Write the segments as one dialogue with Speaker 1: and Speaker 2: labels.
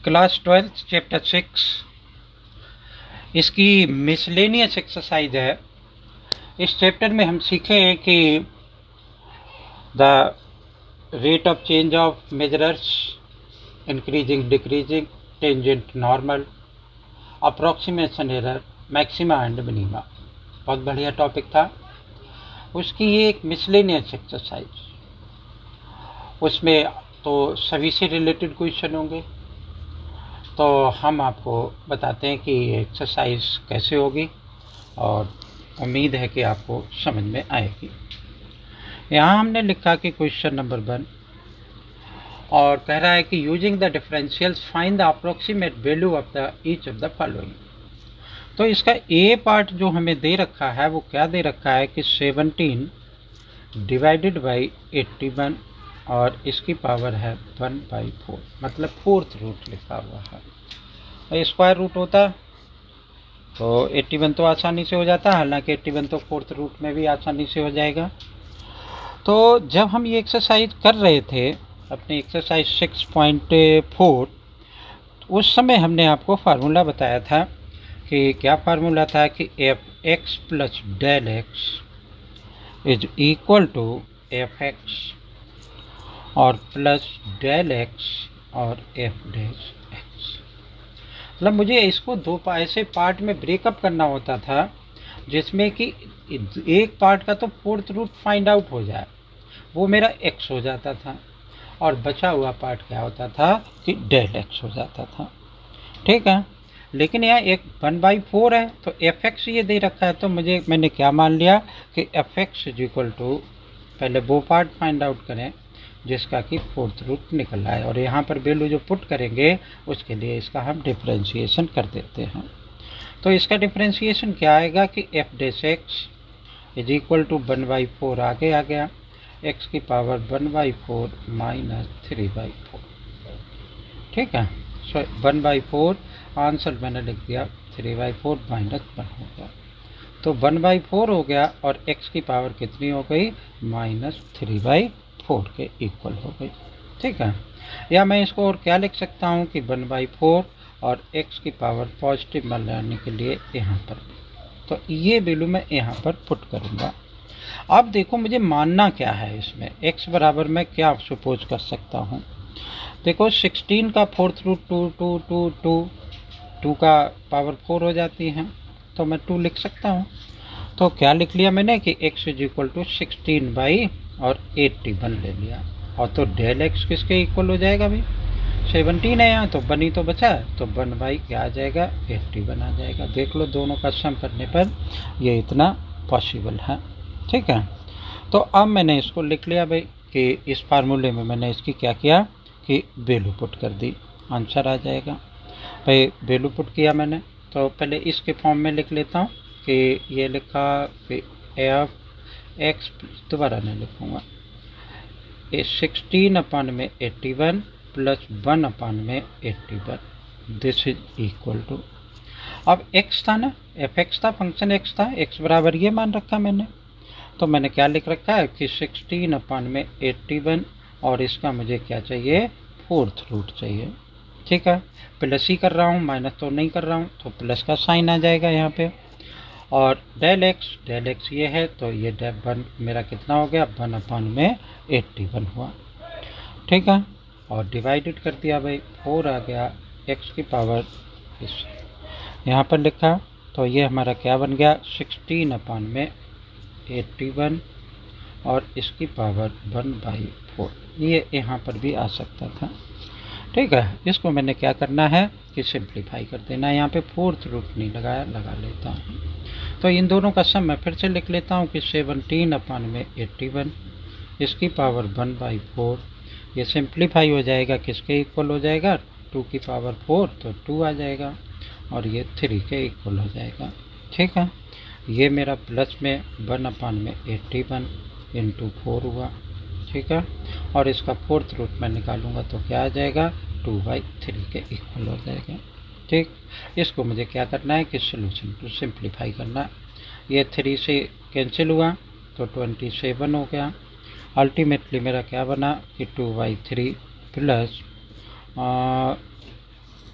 Speaker 1: Class 12 chapter 6 इसकी miscellaneous exercise है। इस चैप्टर में हम सीखे हैं कि the rate of change of measures, increasing decreasing, tangent normal, approximation error, maxima and minima. बहुत बढ़िया टॉपिक था। उसकी ये एक मिसलेनियस एक्सरसाइज, उसमें तो सभी से रिलेटेड क्वेश्चन होंगे। तो हम आपको बताते हैं कि एक्सरसाइज कैसे होगी और उम्मीद है कि आपको समझ में आएगी। यहाँ हमने लिखा कि क्वेश्चन नंबर 1 और कह रहा है कि using the differentials find the approximate value of the each of the following. तो इसका ए पार्ट जो हमें दे रखा है वो क्या दे रखा है कि 17 डिवाइडेड बाई 81 और इसकी पावर है 1/4, मतलब फोर्थ रूट लिखा हुआ है। स्क्वायर रूट होता तो 81 तो आसानी से हो जाता, हालांकि 81 तो फोर्थ रूट में भी आसानी से हो जाएगा। तो जब हम ये एक्सरसाइज कर रहे थे अपनी एक्सरसाइज 6.4, उस समय हमने आपको फार्मूला बताया था कि क्या फार्मूला था कि f x plus del x is equal to f x और प्लस डेल एक्स और एफ डैश एक्स। मतलब मुझे इसको दो ऐसे पार्ट में ब्रेकअप करना होता था जिसमें कि एक पार्ट का तो फोर्थ रूट फाइंड आउट हो जाए, वो मेरा एक्स हो जाता था, और बचा हुआ पार्ट क्या होता था कि डेल एक्स हो जाता था। ठीक है, लेकिन यहाँ एक 1/4 है तो एफ एक्स ये दे रखा है, तो मैंने क्या मान लिया कि f x is equal to, पहले वो पार्ट फाइंड आउट करें जिसका कि फोर्थ रूट निकल रहा है, और यहाँ पर वैल्यू जो पुट करेंगे उसके लिए इसका हम डिफ्रेंशिएशन कर देते हैं। तो इसका डिफ्रेंशिएशन क्या आएगा कि f dash x is equal to 1/4 आगे आ गया, एक्स की पावर 1/4 माइनस 3/4। ठीक है, सो 1/4 आंसर मैंने लिख दिया, 3/4 माइनस 1 हो गया, तो 1/4 हो गया और x की पावर कितनी हो गई, -3/4 के इक्वल हो गई। ठीक है, या मैं इसको और क्या लिख सकता हूँ कि 1/4 और x की पावर पॉजिटिव मान लाने के लिए यहाँ पर, तो ये वैल्यू मैं यहाँ पर पुट करूँगा। अब देखो मुझे मानना क्या है इसमें, x बराबर मैं क्या सपोज कर सकता हूँ। देखो 16 का फोर्थ रूट 2 का पावर 4 हो जाती है, तो मैं 2 लिख सकता हूँ। तो क्या लिख लिया मैंने कि x is equal to 16 by और 81 ले लिया, और तो डेल x किसके इक्वल हो जाएगा भाई, 17 है यहाँ, तो 1 ही तो बचा है, तो 1 बाई क्या आ जाएगा, 81 आ जाएगा। देख लो दोनों का सम करने पर ये इतना पॉसिबल है। ठीक है, तो अब मैंने इसको लिख लिया भाई कि इस फार्मूले में मैंने इसकी क्या किया कि वैल्यू पुट कर दी, आंसर आ जाएगा। भाई वैल्यू पुट किया मैंने, तो पहले इसके फॉर्म में लिख लेता हूँ कि ये लिखा कि एफ एक्स, दोबारा नहीं लिखूँगा, 16/81 plus 1/81, this is equal to, अब x था ना, एफ एक्स था, फंक्शन x था, x बराबर ये मान रखा मैंने, तो मैंने क्या लिख रखा है कि 16/81 और इसका मुझे क्या चाहिए, फोर्थ रूट चाहिए। ठीक है, प्लस ही कर रहा हूँ, माइनस तो नहीं कर रहा हूँ, तो प्लस का साइन आ जाएगा यहाँ पे, और डेल एक्स ये है, तो ये डेल 1 मेरा कितना हो गया, 1/81 हुआ। ठीक है, और डिवाइडेड कर दिया भाई, 4 आ गया, एक्स की पावर इस यहाँ पर लिखा, तो ये हमारा क्या बन गया, 16/81 और इसकी पावर 1/4, ये यहाँ पर भी आ सकता था। ठीक है, इसको मैंने क्या करना है कि सिंप्लीफाई कर देना है, यहाँ पे फोर्थ रूट नहीं लगाया, लगा लेता हूँ। तो इन दोनों का सम मैं फिर से लिख लेता हूँ कि 17/81 इसकी पावर 1/4, ये सिंप्लीफाई हो जाएगा, किसके इक्वल हो जाएगा, 2 की पावर 4, तो 2 आ जाएगा, और ये 3 के इक्वल हो जाएगा। ठीक है, ये मेरा प्लस में 1/81 इंटू 4 हुआ। ठीक है, और इसका फोर्थ रूट मैं निकालूंगा तो क्या आ जाएगा, 2/3 के इक्वल हो जाएगा। ठीक, इसको मुझे क्या करना है कि सोल्यूशन टू सिंप्लीफाई करना। ये 3 से कैंसिल हुआ तो 27 हो गया, अल्टीमेटली मेरा क्या बना कि 2/3 प्लस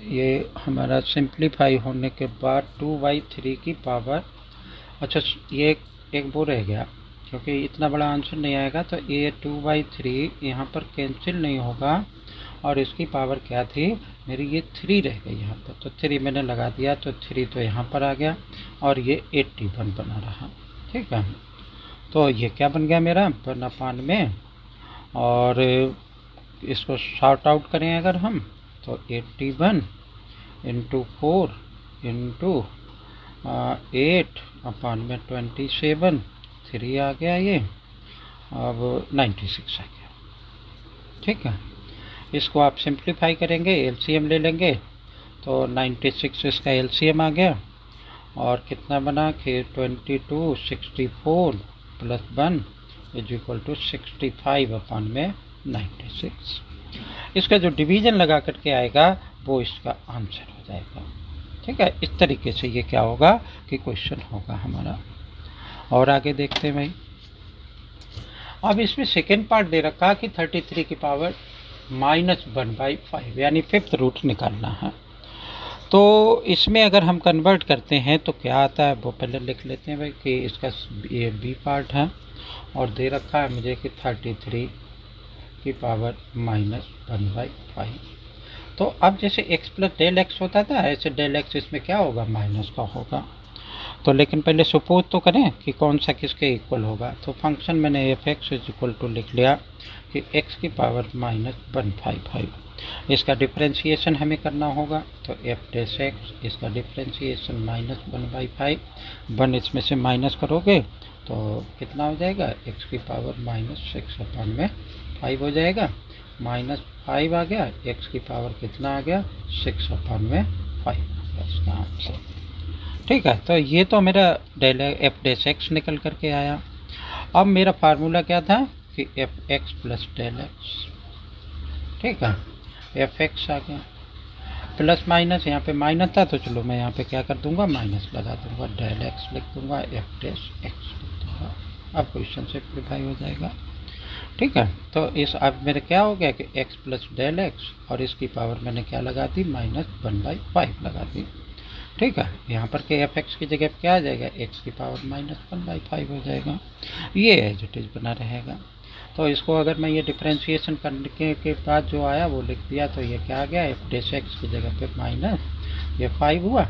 Speaker 1: ये हमारा सिंप्लीफाई होने के बाद 2/3 की पावर, अच्छा ये एक वो रह गया, क्योंकि इतना बड़ा आंसर नहीं आएगा, तो ये 2/3 यहाँ पर कैंसिल नहीं होगा, और इसकी पावर क्या थी मेरी, ये 3 रह गई यहाँ पर, तो 3 मैंने लगा दिया, तो 3 तो यहाँ पर आ गया, और ये 81 बना रहा। ठीक है, तो ये क्या बन गया मेरा 1/, में, और इसको शॉर्ट आउट करें अगर हम, तो 81 इंटू 4 इंटू 8/27, 3 आ गया ये, अब 96 आ गया। ठीक है, इसको आप सिंप्लीफाई करेंगे, एलसीएम ले लेंगे, तो 96 इसका एलसीएम आ गया, और कितना बना कि 22 64 प्लस 1 इज इक्वल टू 65/96। इसका जो डिवीजन लगा करके आएगा वो इसका आंसर हो जाएगा। ठीक है, इस तरीके से ये क्या होगा कि क्वेश्चन होगा हमारा। और आगे देखते हैं भाई, अब इसमें सेकेंड पार्ट दे रखा कि 33 की पावर -1/5 यानी फिफ्थ रूट निकालना है। तो इसमें अगर हम कन्वर्ट करते हैं तो क्या आता है वो पहले लिख लेते हैं भाई, कि इसका ये बी पार्ट है, और दे रखा है मुझे कि 33 की पावर -1/5। तो अब जैसे x प्लस डेल एक्स होता था, ऐसे डेल एक्स इसमें क्या होगा, माइनस का होगा। तो लेकिन पहले सपोज तो करें कि कौन सा किसके इक्वल होगा। तो फंक्शन मैंने f x is equal to लिख लिया कि x की पावर -1/5। इसका डिफ्रेंशिएशन हमें करना होगा, तो एफ डैश एक्स, इसका डिफ्रेंशिएशन -1/5, 1 इसमें से माइनस करोगे तो कितना हो जाएगा, x की पावर -6/5 हो जाएगा, -5 आ गया, x की पावर कितना आ गया, 6/5 आ गया इसका आंसर। ठीक है, तो ये तो मेरा डेल एफ डैश एक्स निकल करके आया। अब मेरा फार्मूला क्या था कि f x plus del x. ठीक है, एफ एक्स आ गया, प्लस माइनस यहाँ पे माइनस था, तो चलो मैं यहाँ पे क्या कर दूंगा, माइनस लगा दूंगा, डेल एक्स लिख दूंगा, एफ डैश एक्स लिख दूंगा। अब क्वेश्चन सिंप्लीफाई हो जाएगा। ठीक है, तो इस अब मेरे क्या हो गया कि x प्लस डेल एक्स, और इसकी पावर मैंने क्या लगा दी, -1/5 लगा दी। ठीक है, यहाँ पर के एफ एक्स की जगह क्या आ जाएगा, x की पावर -1/5 हो जाएगा, ये एज इट इज बना रहेगा। तो इसको अगर मैं ये डिफ्रेंशिएशन करने के बाद जो आया वो लिख दिया, तो ये क्या आ गया, एफ डैश एक्स की जगह पे माइनस ये 5 हुआ,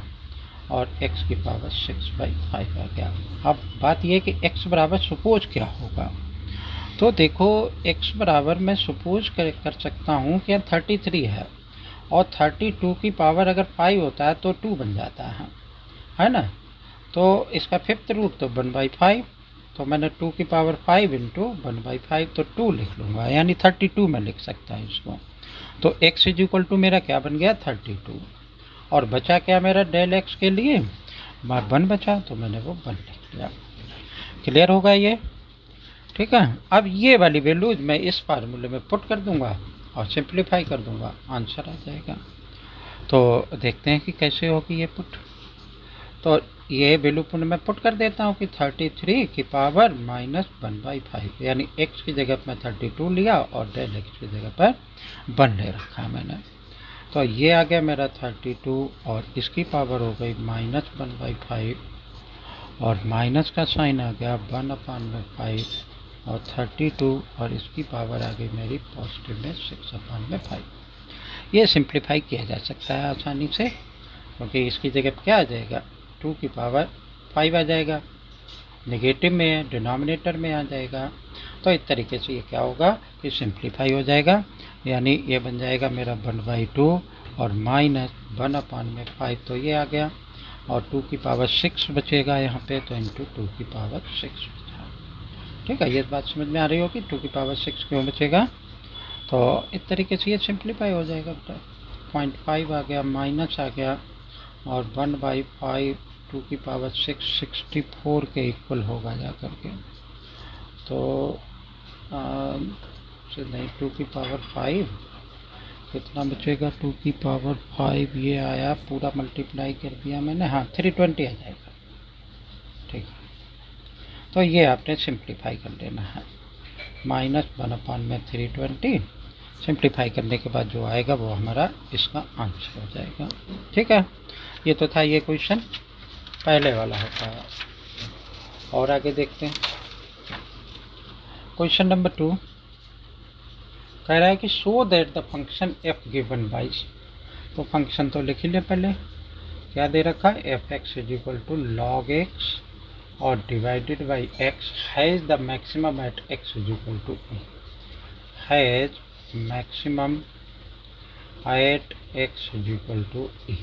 Speaker 1: और x की पावर 6/5 आ गया। अब बात ये कि x बराबर सपोज क्या होगा, तो देखो x बराबर मैं सपोज कर सकता हूँ कि 33 है, और 32 की पावर अगर 5 होता है तो 2 बन जाता है ना। तो इसका फिफ्थ रूट तो 1/5, तो मैंने 2 की पावर 5 इंटू 1/5, तो 2 लिख लूँगा, यानी 32 में लिख सकता है इसको। तो x इज इक्वल टू मेरा क्या बन गया, 32, और बचा क्या मेरा डेल एक्स के लिए 1 बचा, तो मैंने वो 1 लिख लिया। क्लियर होगा ये। ठीक है, अब ये वाली वैल्यूज मैं इस फार्मूले में पुट कर दूंगा और सिंप्लीफाई कर दूंगा, आंसर आ जाएगा। तो देखते हैं कि कैसे होगी ये पुट। तो ये वैल्यू पुट मैं पुट कर देता हूँ कि 33 की पावर -1/5, यानी x की जगह मैं 32 लिया, और डेल एक्स की जगह पर 1 ले रखा मैंने। तो ये आ गया मेरा 32, और इसकी पावर हो गई -1/5, और माइनस का साइन आ गया 1/5, और 32, और इसकी पावर आ गई मेरी पॉजिटिव में 6/5। ये सिंप्लीफाई किया जा सकता है आसानी से, क्योंकि इसकी जगह क्या आ जाएगा, 2 की पावर 5 आ जाएगा, नेगेटिव में है, डिनोमिनेटर में आ जाएगा। तो इस तरीके से ये क्या होगा कि सिंप्लीफाई हो जाएगा, यानी ये बन जाएगा मेरा 1/2 और -1/5, तो ये आ गया, और 2 की पावर 6 बचेगा यहाँ पे, तो इंटू 2 की पावर 6 बचा। ठीक है, ये बात समझ में आ रही होगी 2 की पावर 6 क्यों बचेगा। तो इस तरीके से ये सिंप्लीफाई हो जाएगा बेटा, 0.5 आ गया, माइनस आ गया, और 1/5 2 की पावर 6 64 के इक्वल होगा जा करके। तो नहीं, 2 की पावर 5 कितना बचेगा, 2 की पावर 5 ये आया, पूरा मल्टीप्लाई कर दिया मैंने, हाँ 320 आ जाएगा। ठीक है, तो ये आपने सिंप्लीफाई कर लेना है, -1/320 सिंप्लीफाई करने के बाद जो आएगा वो हमारा इसका आंसर हो जाएगा। ठीक है, ये तो था ये क्वेश्चन पहले वाला होता है। और आगे देखते हैं क्वेश्चन नंबर 2 कह रहा है कि show that the function f given by, तो फंक्शन तो लिख ही ले पहले, क्या दे रखा है, f x is equal to log x और divided by x has the maximum at x is equal to e, has maximum at x is equal to e.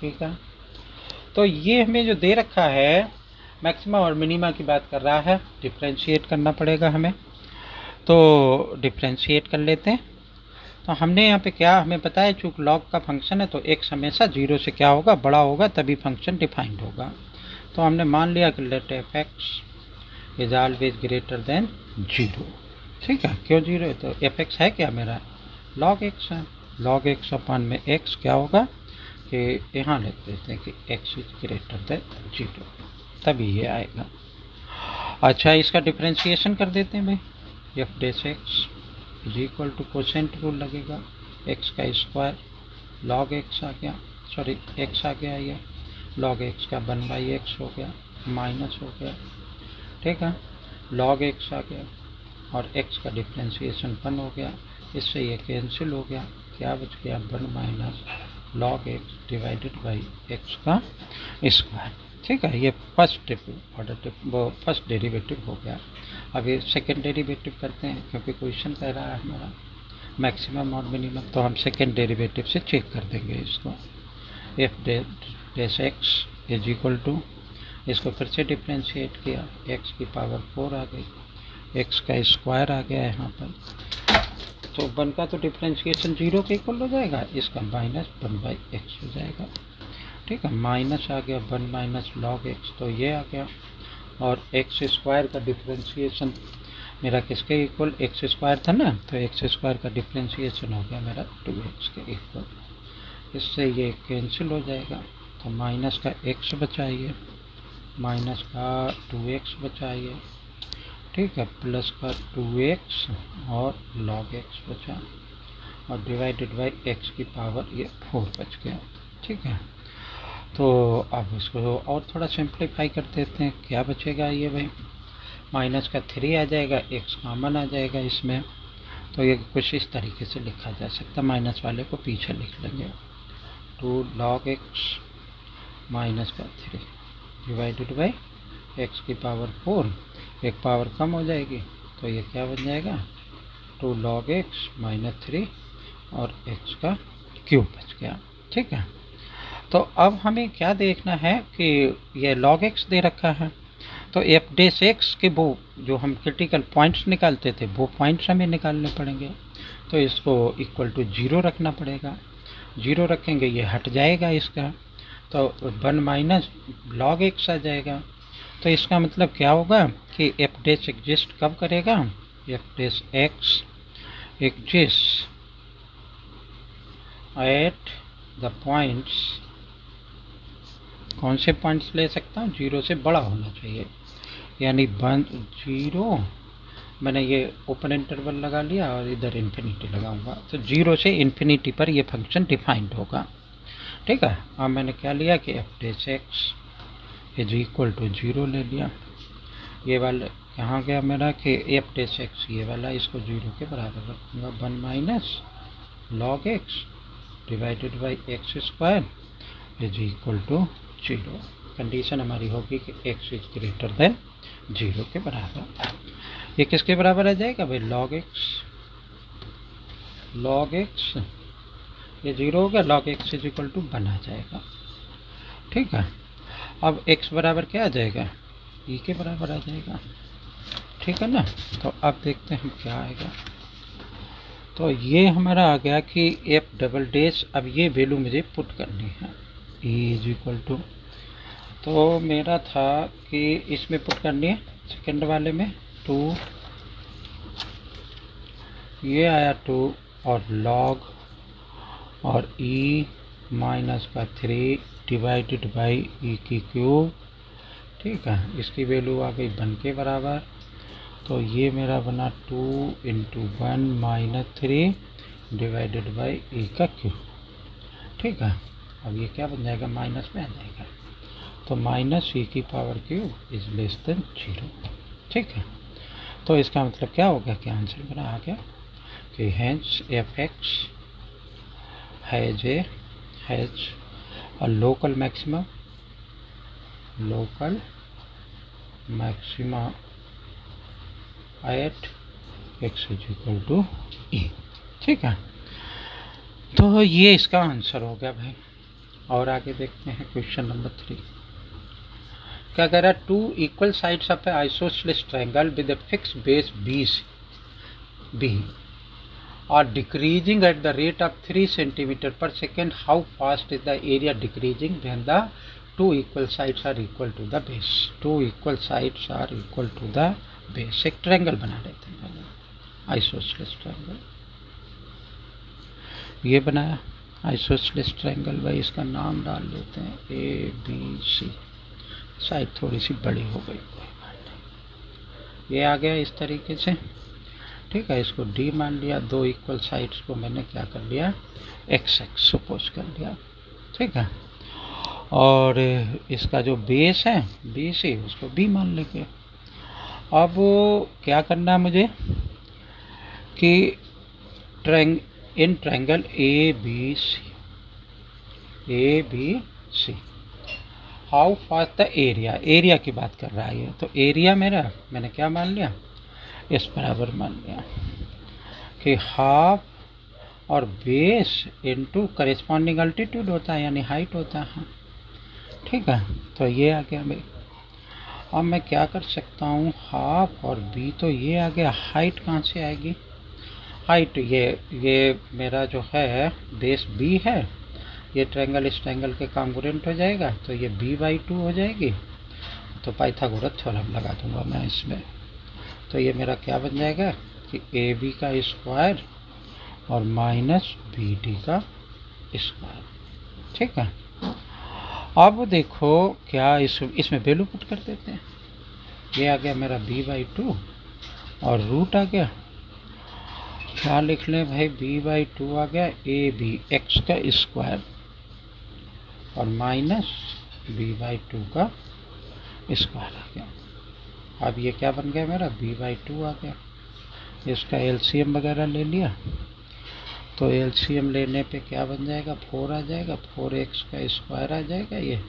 Speaker 1: ठीक है, तो ये हमें जो दे रखा है मैक्सिमा और मिनिमा की बात कर रहा है, डिफ्रेंशिएट करना पड़ेगा हमें, तो डिफ्रेंशिएट कर लेते हैं। तो हमने यहाँ पे क्या हमें पता है, चूँकि लॉग का फंक्शन है तो x हमेशा 0 से क्या होगा, बड़ा होगा, तभी फंक्शन डिफाइंड होगा। तो हमने मान लिया कि let f x is always greater than 0। ठीक है, क्यों 0 है, तो एफ एक्स है क्या मेरा, लॉग एक्स है, लॉग एक्स अपन में x क्या होगा कि यहाँ लिख देते हैं कि x इज ग्रेटर देन 0, तभी ये आएगा। अच्छा, इसका डिफ्रेंशिएशन कर देते हैं भाई, f dash x is equal to quotient rule लगेगा, एक्स का स्क्वायर लॉग एक्स आ गया, सॉरी एक्स आ गया, ये लॉग एक्स का 1/x हो गया, माइनस हो गया। ठीक है, लॉग एक्स आ गया और x का डिफ्रेंशिएशन 1 हो गया, इससे ये कैंसिल हो गया, क्या बच गया 1 minus log x divided by x का स्क्वायर। ठीक है, ये फर्स्ट ऑर्डर वो फर्स्ट डेरिवेटिव हो गया। अब ये सेकेंड डेरिवेटिव करते हैं, क्योंकि क्वेश्चन कह रहा है हमारा मैक्सिमम और मिनिमम, तो हम सेकेंड डेरिवेटिव से चेक कर देंगे इसको। F dash x is equal to, इसको फिर से डिफ्रेंशिएट किया, एक्स की पावर 4 आ गई, एक्स का स्क्वायर आ गया यहाँ पर, तो 1 का तो डिफ्रेंशिएशन 0 के इक्वल हो जाएगा, इसका माइनस 1/x हो जाएगा। ठीक है, माइनस आ गया 1 माइनस लॉग एक्स, तो ये आ गया, और एक्स स्क्वायर का डिफ्रेंशिएशन मेरा किसके इक्वल, एक्स स्क्वायर था ना, तो एक्स स्क्वायर का डिफ्रेंशिएशन हो गया मेरा 2x के इक्वल, इससे ये कैंसिल हो जाएगा, तो माइनस का x बचाइए, माइनस का 2x बचाइए, ठीक है, प्लस का 2x और log x बचा, और डिवाइडेड बाई x की पावर ये 4 बच गया। ठीक है, तो अब इसको और थोड़ा सिंप्लीफाई कर देते हैं, क्या बचेगा ये भाई, माइनस का 3 आ जाएगा, x कॉमन आ जाएगा इसमें, तो ये कुछ इस तरीके से लिखा जा सकता है, माइनस वाले को पीछे लिख लेंगे, 2 log x माइनस का 3 डिवाइडेड बाई x की पावर 4, एक पावर कम हो जाएगी, तो ये क्या बन जाएगा 2 log x माइनस 3 और x का क्यूब बच गया। ठीक है, तो अब हमें क्या देखना है कि ये log x दे रखा है, तो एफ डेस एक्स के वो जो हम क्रिटिकल पॉइंट्स निकालते थे वो पॉइंट्स हमें निकालने पड़ेंगे, तो इसको इक्वल टू 0 रखना पड़ेगा, 0 रखेंगे ये हट जाएगा इसका, तो 1 माइनस लॉग एक्स आ जाएगा, तो इसका मतलब क्या होगा कि एफ डेस एग्जिस्ट कब करेगा, f dash x exist at the points, कौन से पॉइंट्स ले सकता हूँ, 0 से बड़ा होना चाहिए, यानी 0, मैंने ये ओपन इंटरवल लगा लिया और इधर इन्फिनिटी लगाऊंगा, तो 0 से इन्फिनिटी पर ये फंक्शन डिफाइंड होगा। ठीक है, अब मैंने क्या लिया कि f dash x is equal to 0 ले लिया, ये वाला कहाँ गया मेरा कि एफ डेस एक्स ये वाला, इसको 0 के बराबर रखूँगा, 1 minus log x divided by x square is equal to 0। Condition हमारी होगी कि x इज ग्रेटर देन 0 के बराबर। ये किसके बराबर आ जाएगा भाई, log x, log x ये 0 हो गया, log x is equal to 1 आ जाएगा। ठीक है, अब x बराबर क्या आ जाएगा, e के बराबर आ जाएगा। ठीक है ना, तो अब देखते हैं हम क्या आएगा, तो ये हमारा आ गया कि एफ डबल डेश, अब ये वैल्यू मुझे पुट करनी है, e इज इक्वल टू, तो मेरा था कि इसमें पुट करनी है सेकेंड वाले में 2, ये आया 2 और log और e माइनस का 3 डिवाइडेड बाई e की क्यूब। ठीक है, इसकी वैल्यू आ गई 1 के बराबर, तो ये मेरा बना 2 इंटू 1 माइनस 3 डिवाइडेड बाई ए का क्यूब। ठीक है, अब ये क्या बन जाएगा, माइनस में आ जाएगा, तो माइनस ई की power cube is less than 0। ठीक है, तो इसका मतलब क्या हो गया, क्या आंसर मेरा आ गया कि hence F x has a local maximum at x is equal to e। ठीक है, तो ये इसका आंसर हो गया भाई। और आगे देखते हैं क्वेश्चन नंबर 3। क्या कह रहा है, 2 equal sides of an isosceles triangle with a fixed base b are decreasing at the rate of 3 centimeter per second. How fast is the area decreasing when the two equal sides are equal to the base? Two equal sides are equal to the base। एक triangle बना लेते हैं, isosceles triangle. ये बनाया isosceles triangle भाई, इसका नाम डाल लेते हैं ए बी सी। साइड थोड़ी सी बड़ी हो गई, कोई बात नहीं। ये आ गया इस तरीके से। ठीक है, इसको डी मान लिया, दो इक्वल साइड्स को मैंने क्या कर लिया, एक्स एक्स सपोज कर लिया। ठीक है, और इसका जो बेस है बी सी, उसको बी मान लेंगे। अब क्या करना है मुझे कि in triangle A B C how fast the area की बात कर रहा है ये। तो एरिया मेरा मैंने क्या मान लिया, इस बराबर मान लिया कि हाफ और बेस इनटू करेस्पॉन्डिंग अल्टीट्यूड होता है, यानी हाइट होता है। ठीक है, तो ये आ गया भाई। अब मैं क्या कर सकता हूँ, हाफ और बी, तो ये आ गया। हाइट कहाँ से आएगी, हाइट ये मेरा जो है बेस बी है, ये ट्रायंगल इस ट्रायंगल के कॉन्ग्रुएंट हो जाएगा, तो ये b/2 हो जाएगी। तो पाइथागोरस थ्योरम लगा दूंगा मैं इसमें। तो ये मेरा क्या बन जाएगा कि ए बी का स्क्वायर और माइनस बी डी का स्क्वायर। ठीक है, अब देखो क्या इसमें वैल्यू पुट कर देते हैं। ये आ गया मेरा b/2 और रूट आ गया, क्या लिख लें भाई, b/2 आ गया ए बी एक्स का स्क्वायर और माइनस b/2 का स्क्वायर आ गया। अब ये क्या बन गया मेरा, b/2 आ गया। इसका एलसीएम वगैरह ले लिया, तो एलसीएम लेने पे क्या बन जाएगा, 4 आ जाएगा, 4x का स्क्वायर आ जाएगा, ये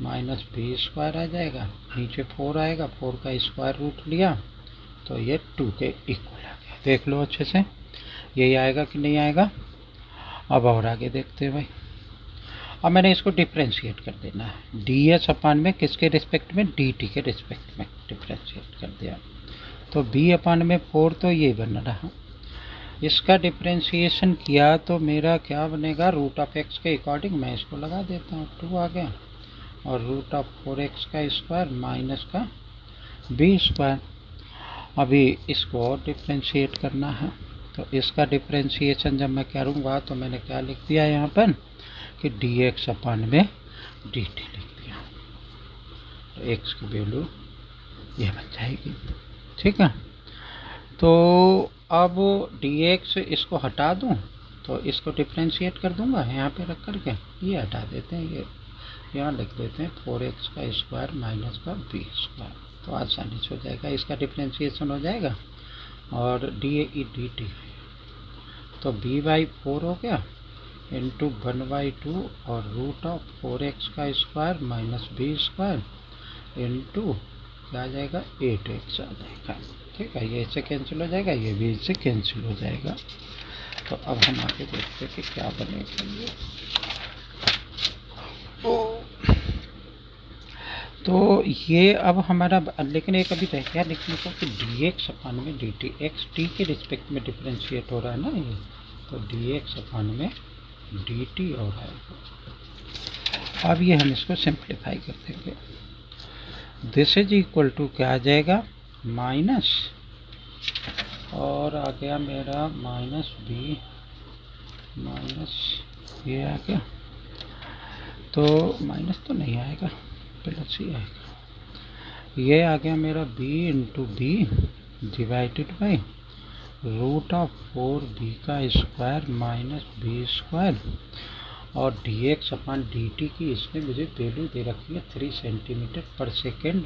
Speaker 1: माइनस बी स्क्वायर आ जाएगा, नीचे 4 आएगा, 4 का स्क्वायर रूट लिया, तो ये 2 के इक्वल आ गया। देख लो अच्छे से, यही आएगा कि नहीं आएगा। अब और आगे देखते हैं भाई। अब मैंने इसको डिफ्रेंशिएट कर देना है, डी एस अपान में किसके रिस्पेक्ट में, डी टी के रिस्पेक्ट में डिफ्रेंशिएट कर दिया। तो बी अपान में 4 तो ये बन रहा, इसका डिफ्रेंशिएशन किया तो मेरा क्या बनेगा, रूट ऑफ एक्स के अकॉर्डिंग मैं इसको लगा देता हूँ, 2 आ गया, और रूट ऑफ 4x का स्क्वायर माइनस का बी स्क्वायर। अभी इसको और डिफ्रेंशिएट करना है, तो इसका डिफ्रेंशिएशन जब मैं करूँगा तो मैंने क्या लिख दिया यहाँ पर कि dx अपान में dt लिख दिया, तो x की वैल्यू यह बन जाएगी। ठीक है, तो अब dx इसको हटा दूं, तो इसको डिफ्रेंशिएट कर दूंगा यहाँ पे रख करके, ये हटा देते हैं, ये यहाँ लिख देते हैं 4x का स्क्वायर माइनस का बी स्क्वायर, तो आसानी से हो जाएगा, इसका डिफ्रेंशिएशन हो जाएगा और dt, तो b/4 हो गया इंटू 1/2 और रूट ऑफ 4x का square minus B square into क्या आ जाएगा, 8x आ जाएगा। ठीक है, ये इससे कैंसिल हो जाएगा, ये भी इससे कैंसिल हो जाएगा। तो अब हम आगे देखते हैं कि क्या बनेगा ये। तो ये अब हमारा, लेकिन एक अभी रह गया लिखने को कि dx अपान में dt, x t के रिस्पेक्ट में डिफ्रेंशिएट हो रहा है ना ये, तो dx अपान में dt हो रहा है। अब ये हम इसको सिंप्लीफाई कर देंगे, दिस इज इक्वल टू क्या आ जाएगा, माइनस, और आ गया मेरा माइनस बी माइनस ये आ गया, तो माइनस तो नहीं आएगा, प्लस ही आएगा। ये आ गया मेरा b into B divided by root of 4b का स्क्वायर माइनस बी स्क्वायर, और dx अपॉन dt की इसने मुझे वैल्यू दे रखी है 3 सेंटीमीटर पर सेकेंड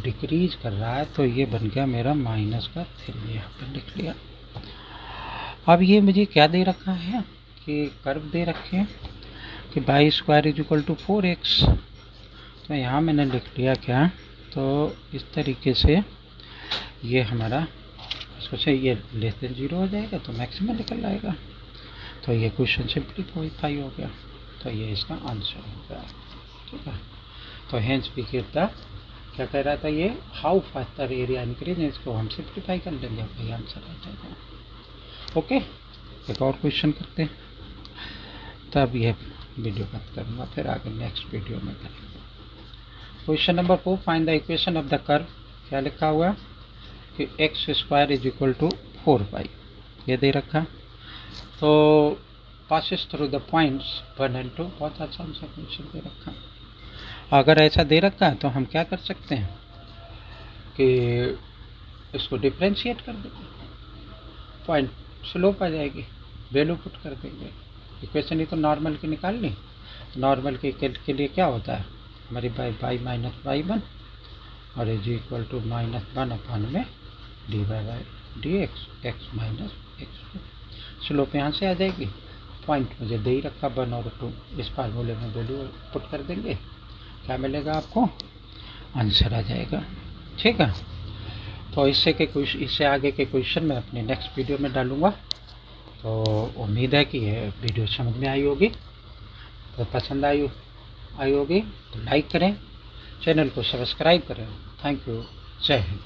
Speaker 1: डिक्रीज कर रहा है, तो ये बन गया मेरा माइनस का 3, यहाँ पर लिख लिया। अब ये मुझे क्या दे रखा है कि कर्व दे रखे हैं कि y square is equal to 4x, तो यहाँ मैंने लिख लिया क्या, तो इस तरीके से ये हमारा सोचे ये लेस देन 0 हो जाएगा तो मैक्सिमम निकल आएगा, तो ये क्वेश्चन सिंप्लीफाई हो गया, तो ये इसका आंसर हो गया। ठीक है, तो हेंस वी गेट द, क्या कह रहा था ये, हाउ फास्टर एरिया इंक्रीज, इसको हम सिंप्लीफाई कर लेंगे, भाई आंसर आ जाएगा। ओके, एक और क्वेश्चन करते हैं, तब ये वीडियो बंद करूँगा, फिर आगे नेक्स्ट वीडियो में करेंगे। Question number 4, find the equation of the curve. क्या लिखा हुआ कि x square is equal to 4y, ये दे रखा, तो passes through the points 1 and 2, बहुत आसान सा क्वेश्चन दे रखा। अगर ऐसा दे रखा है तो हम क्या कर सकते हैं कि इसको डिफ्रेंशिएट कर देंगे, पॉइंट स्लोप आ जाएगी, वैल्यू पुट कर देंगे। इक्वेशन ही तो नॉर्मल की निकालनी, नॉर्मल के लिए क्या होता है हमारी बाई माइनस बाई 1 और is equal to minus 1 upon में d by d x minus x. Slope यहाँ से आ जाएगी, पॉइंट मुझे दे ही रखा 1 और 2, इस फार्मूले में वैल्यू पुट कर देंगे, क्या मिलेगा आपको, आंसर आ जाएगा। ठीक है, तो इससे आगे के क्वेश्चन मैं अपने नेक्स्ट वीडियो में डालूँगा, तो उम्मीद है कि ये वीडियो समझ में आई होगी, तो पसंद आई होगी तो लाइक करें, चैनल को सब्सक्राइब करें। थैंक यू, जय हिंद।